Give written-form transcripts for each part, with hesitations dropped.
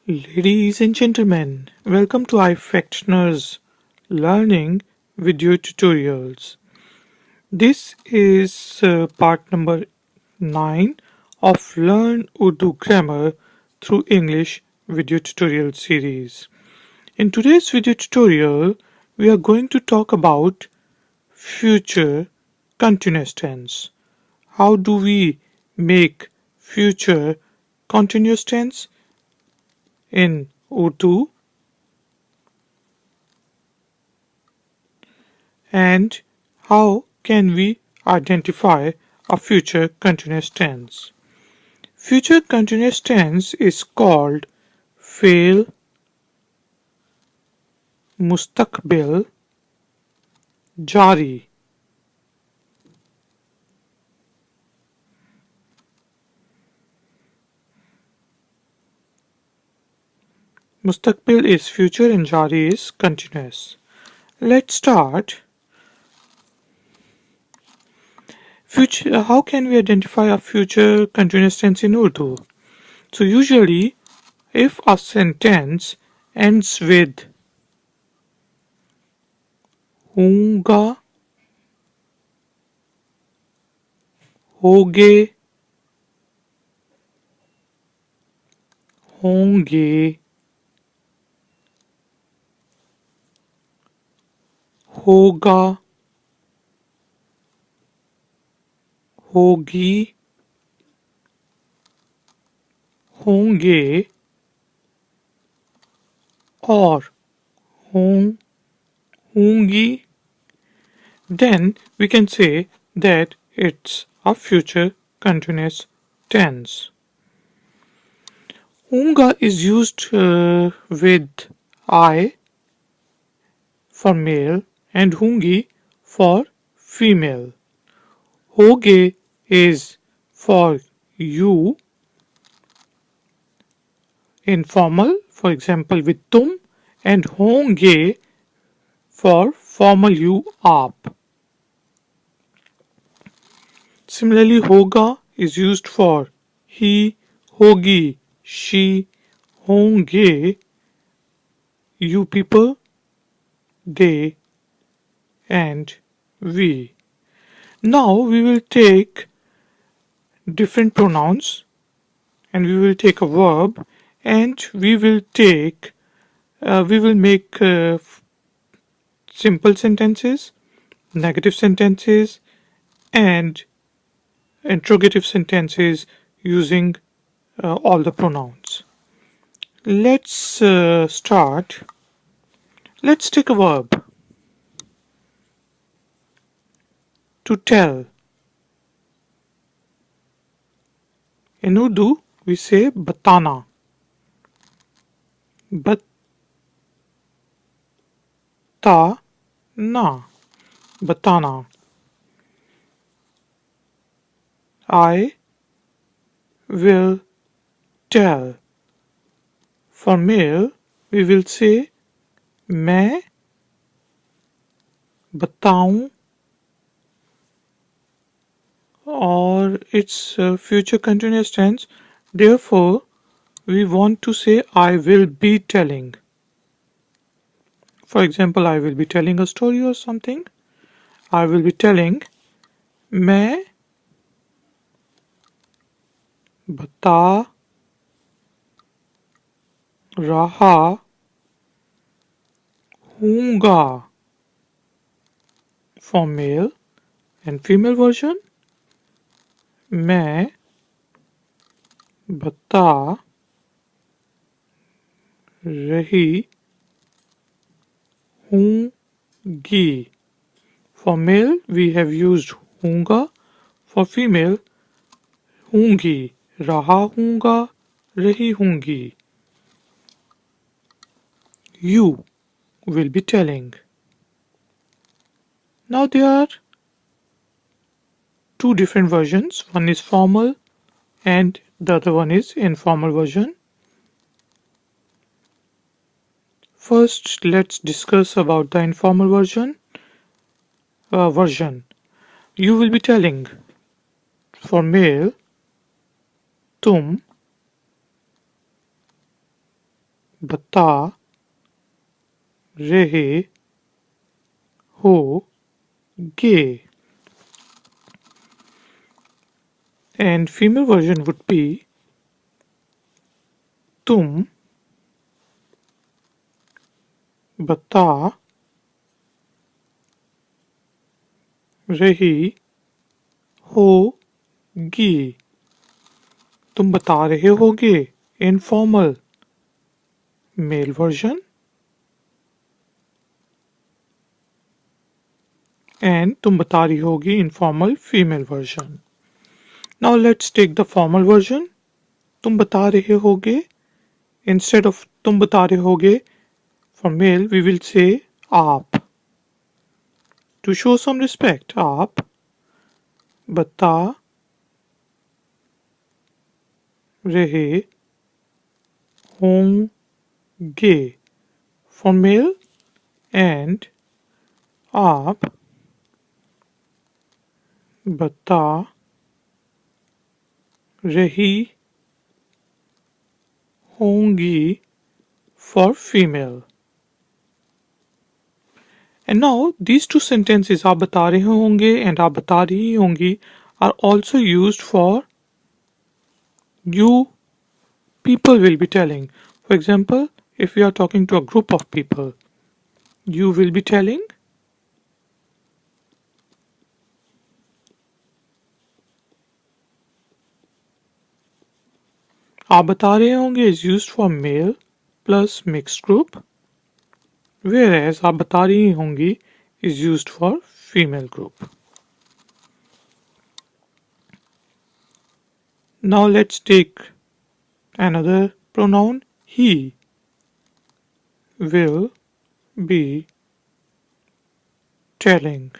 Ladies and gentlemen, welcome to Ifactner's Learning Video Tutorials. This is part number 9 of Learn Urdu Grammar through English video tutorial series. In today's video tutorial, we are going to talk about future continuous tense. How do we make future continuous tense in Urdu, and how can we identify a future continuous tense? Future continuous tense is called fail, mustaqbil, jari. Mustaqbil is future and jari is continuous. Let's start. How can we identify a future continuous tense in Urdu? So usually, if a sentence ends with होगा, होगे, होंगे, होगा, होगी, होंगे और होंगी, then we can say that it's a future continuous tense. Hoonga is used with I for male and hoongi for female. Hoge is for you, informal, for example with tum, and honge for formal you, aap. Similarly, hoga is used for he, hogi, she, honge, you people, they, and we. Now we will take different pronouns and we will take a verb and we will make simple sentences, negative sentences, and interrogative sentences using all the pronouns. Let's start. Let's take a verb. To tell. In Urdu, we say batana. Batana. I will tell. For male, we will say मैं बताऊं, or its future continuous tense. Therefore, we want to say I will be telling. For example, I will be telling a story or something. I will be telling मैं बता रहा हूँगा. For male and female version, मैं बता रही हूँगी. For male, we have used हूँगा. For female, हूँगी. रहा हूँगा, रही हूँगी. You will be telling. Now there are two different versions. One is formal and the other one is informal version. First, let's discuss about the informal version. You will be telling. For male, तुम बता रहे होगे. And female version would be तुम बता रही होगी. तुम बता रहे होगे. Informal male version. And तुम बता रही होगी informal female version. Now let's take the formal version. तुम बता रहे होगे. Instead of तुम बता रहे होगे, for male we will say आप. To show some respect, आप बता रहे होंगे for male, and आप बता रही होंगी for female. And now these two sentences आप बता रहे होंगे and आप बता रही होंगी are also used for you people will be telling. For example, if you are talking to a group of people, you will be telling आप बता रहे होंगे is used for male plus mixed group, whereas आप बता रही होंगी is used for female group. Now let's take another pronoun. He will be telling.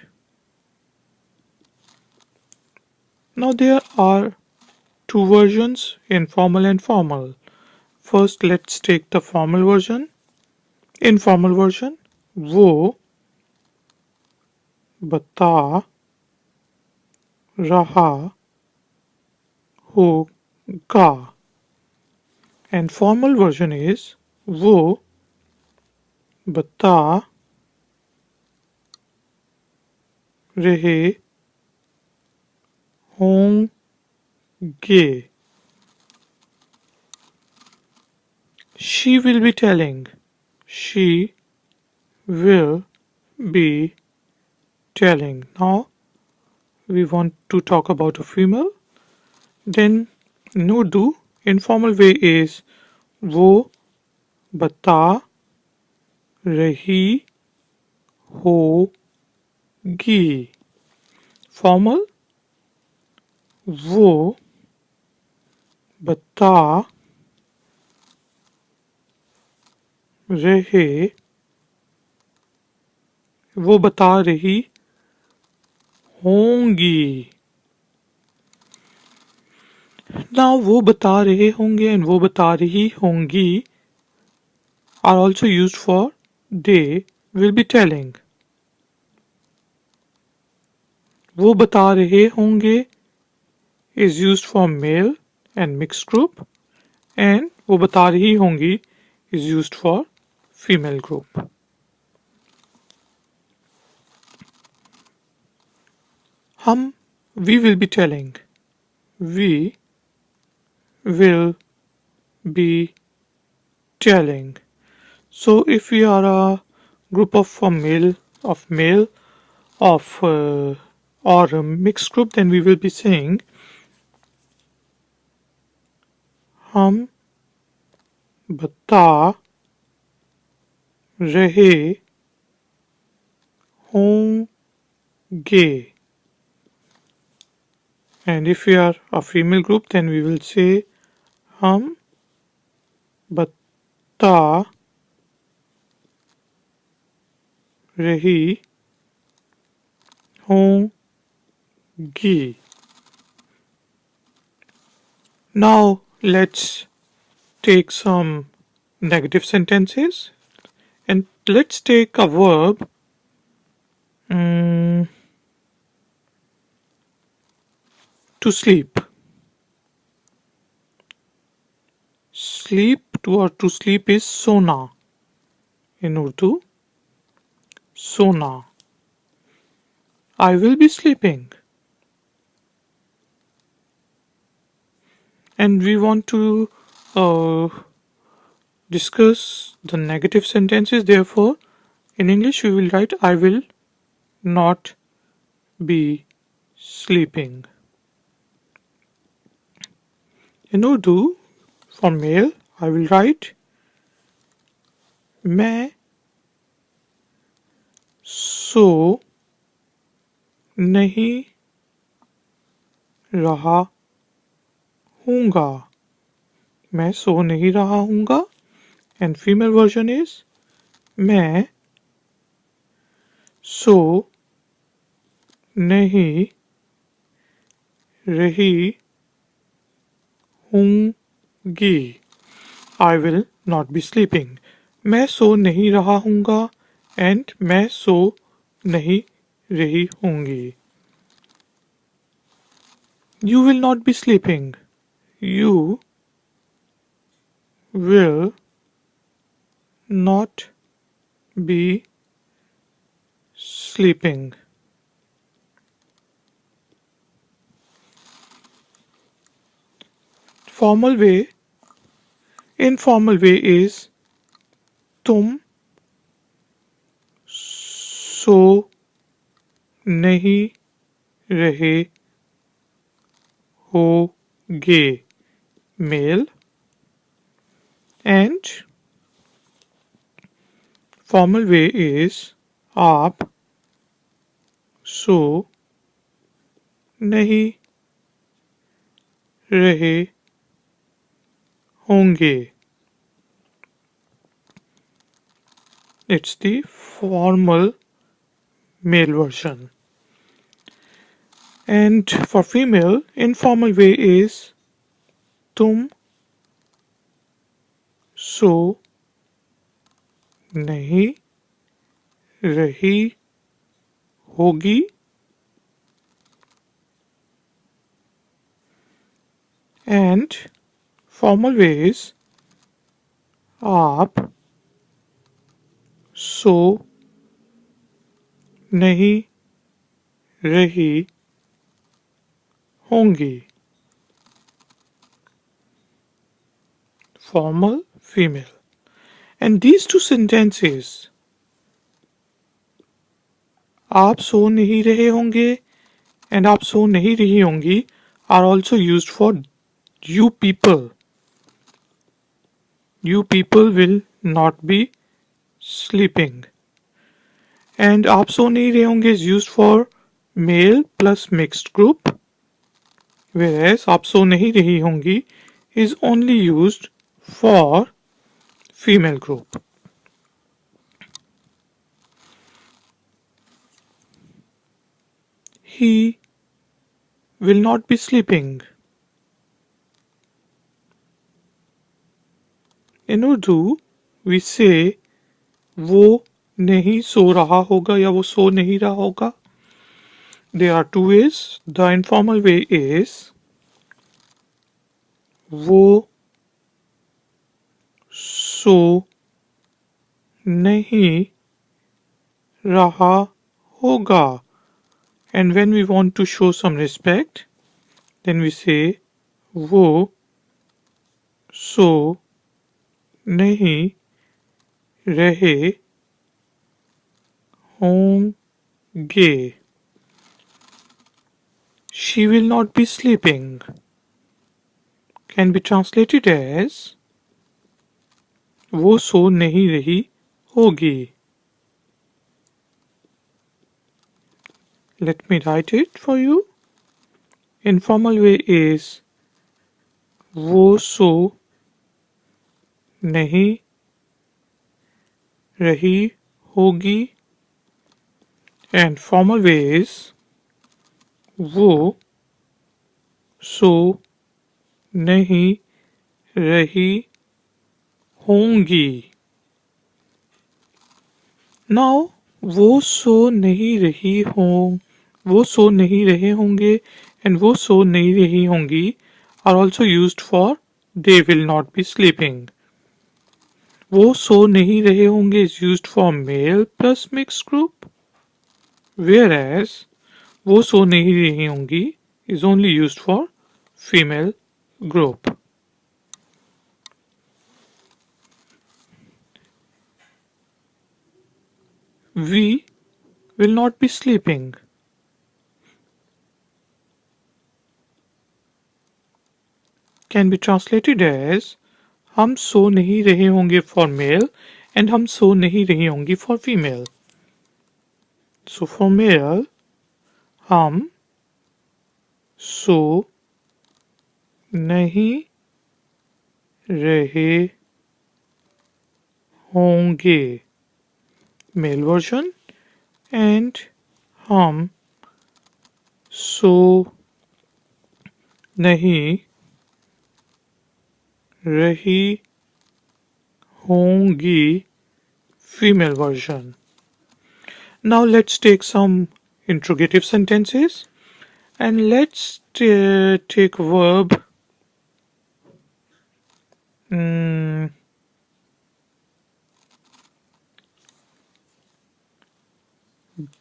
Now there are two versions, informal and formal. First let's take the formal version. Informal version, वो बता रहा होगा. And formal version is वो बता रहे होंगे. She will be telling. She will be telling. Now we want to talk about a female. Then in Urdu, informal way is वो बता रही होगी. Formal, वो बता रहे वो बता रही होंगी. Now वो बता रहे होंगे and वो बता रही होंगी are also used for they will be telling. वो बता रहे होंगे is used for male and mixed group, and वो बता रही होंगी is used for female group. हम we will be telling. We will be telling. So if we are a group of male or a mixed group, then we will be saying हम बता रहे होंगे. And if we are a female group, then we will say हम बता रही होंगी. Now let's take some negative sentences, and let's take a verb to sleep. Sleep Urdu or to sleep is sona. In Urdu, sona. I will be sleeping. And we want to discuss the negative sentences. Therefore, in English we will write I will not be sleeping. In Urdu, for male, I will write मैं सो नहीं रहा हूँगा. मैं सो नहीं रहा हूँगा. And female version is मैं सो नहीं रही हूँगी. I will not be sleeping. मैं सो नहीं रहा हूँगा and मैं सो नहीं रही हूँगी. You will not be sleeping. You will not be sleeping. Formal way. Informal way is तुम सो नहीं रहे होगे. Male. And formal way is आप सो नहीं रहे होंगे. It's the formal male version. And for female, informal way is तुम सो नहीं रही होगी. And formal way is आप सो नहीं रही होंगी. Formal, female. And these two sentences, आप सो नहीं रहे होंगे and आप सो नहीं रही होंगी, are also used for you people. You people will not be sleeping. And आप सो नहीं रहे होंगे is used for male plus mixed group, whereas आप सो नहीं रही होंगी is only used for female group. He will not be sleeping. In Urdu, we say वो नहीं सो रहा होगा या वो सो नहीं रहा होगा. There are two ways. The informal way is वो सो नहीं रहा होगा. And when we want to show some respect, then we say वो सो नहीं रहे होंगे. She will not be sleeping can be translated as वो सो नहीं रही होगी. Let me write it for you. Informal way is वो सो नहीं रही होगी. And formal way is वो सो नहीं रही होंगी. Now वो सो नहीं रही हों, वो सो नहीं रहे होंगे and वो सो नहीं रही होंगी are also used for they will not be sleeping. वो सो नहीं रहे होंगे is used for male plus mixed group, whereas वो सो नहीं रही होंगी is only used for female group. We will not be sleeping. Can be translated as हम सो नहीं रहे होंगे for male and हम सो नहीं रही होंगी for female. So for male, हम सो नहीं रहे होंगे male version, and हम सो नहीं रही होंगी female version. Now let's take some interrogative sentences, and let's take verb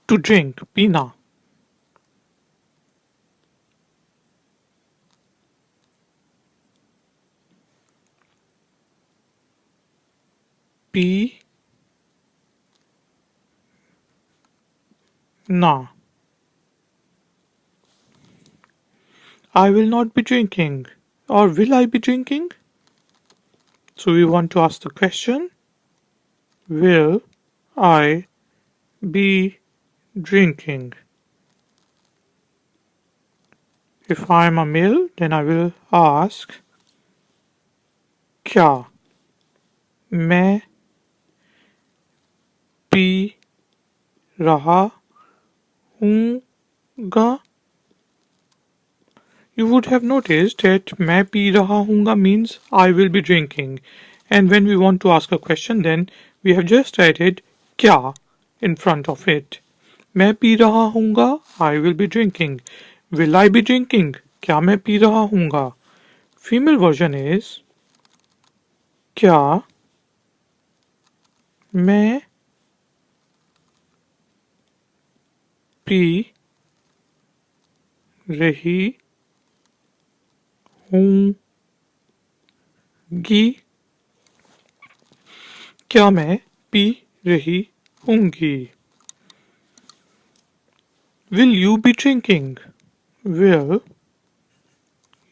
to drink, pina. P na. I will not be drinking, or will I be drinking? So we want to ask the question, will I be drinking? If I am a male, then I will ask, क्या मैं P रहा हूँगा? You would have noticed that मैं P रहा हूँगा means I will be drinking, and when we want to ask a question, then we have just added क्या in front of it. मैं P रहा हूँगा, I will be drinking. Will I be drinking? क्या मैं P रहा हूँगा? Female version is क्या मैं P रही होंगी? क्या मैं पी रही होंगी? Will you be drinking? Will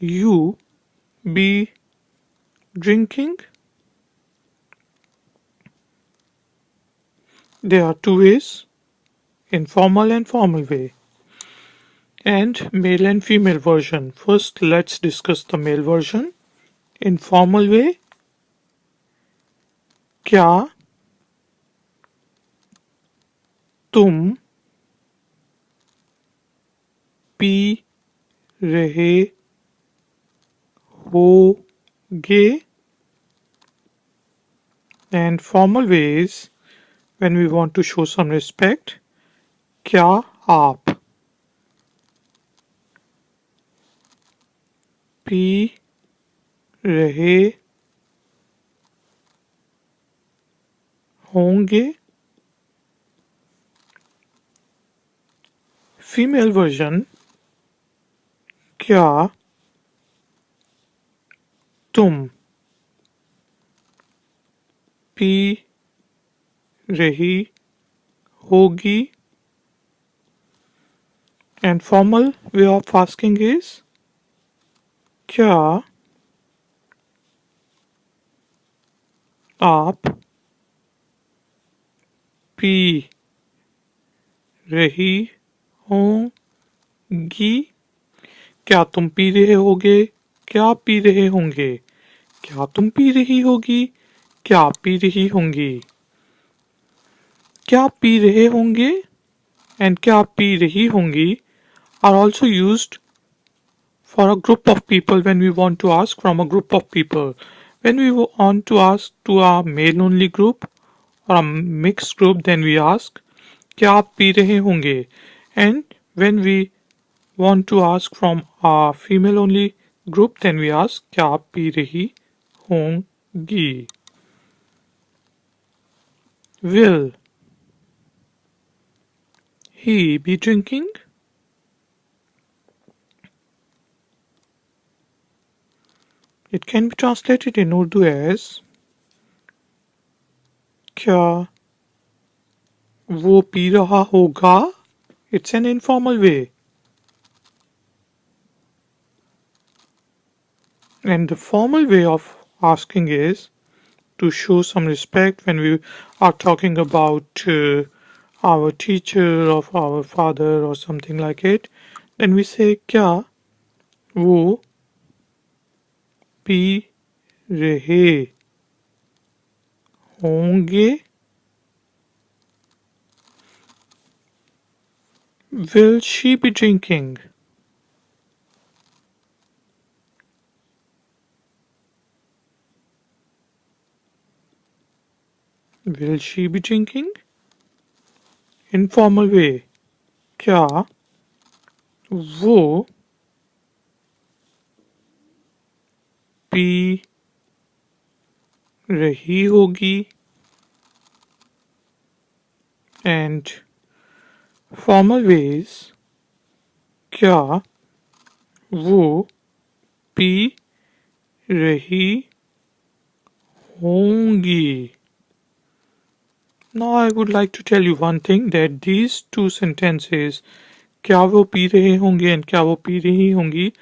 you be drinking? There are two ways, informal and formal way, and male and female version. First, let's discuss the male version. Informal way, क्या तुम P रहे होगे? And formal ways, when we want to show some respect, क्या आप P रहे होंगे? Female version, क्या तुम पी रही होगी? And formal way of asking is क्या आप पी रही होंगी? क्या तुम पी रहे होगे? क्या आप पी रहे होंगे? क्या तुम पी रही होगी? क्या आप पी रही होंगी? क्या आप पी रहे होंगे and क्या आप पी रही होंगी are also used for a group of people when we want to ask from a group of people. When we want to ask to a male only group or a mixed group, then we ask क्या आप P रहे होंगे, and when we want to ask from a female only group, then we ask क्या आप P रही होंगी. Will he be drinking? It can be translated in Urdu as क्या वो पी रहा होगा? It's an informal way. And the formal way of asking is to show some respect when we are talking about our teacher or our father or something like it. Then we say क्या वो P रहे होंगे? Will she be drinking? Will she be drinking? Informal way. क्या वो P रही होगी? And formal ways. क्या वो पी रही होंगी? Now I would like to tell you one thing, that these two sentences, क्या वो पी रहे होंगे and क्या वो पी रही होंगी,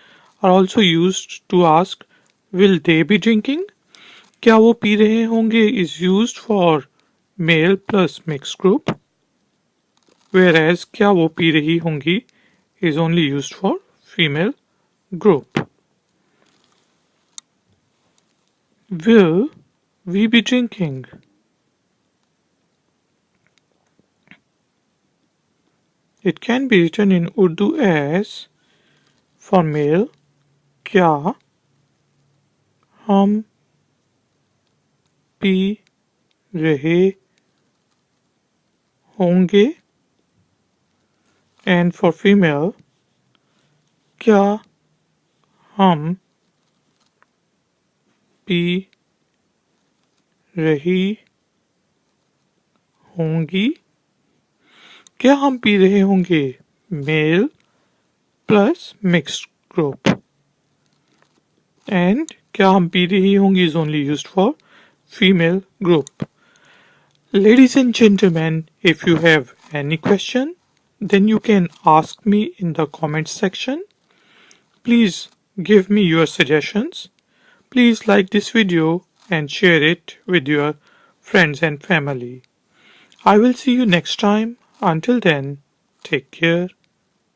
are also used to ask will they be drinking. क्या वो पी रहे होंगे is used for male plus mixed group, whereas क्या वो पी रही होंगी is only used for female group. Will we be drinking? It can be written in Urdu as for male क्या हम पी रहे होंगे, and for female क्या हम पी रही होंगी? क्या हम पी रहे होंगे male plus mixed group, and क्या हम पी रही होंगी is only used for female group. Ladies and gentlemen, if you have any question, then you can ask me in the comment section. Please give me your suggestions. Please like this video and share it with your friends and family. I will see you next time. Until then, take care,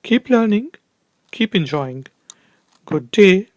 keep learning, keep enjoying. Good day.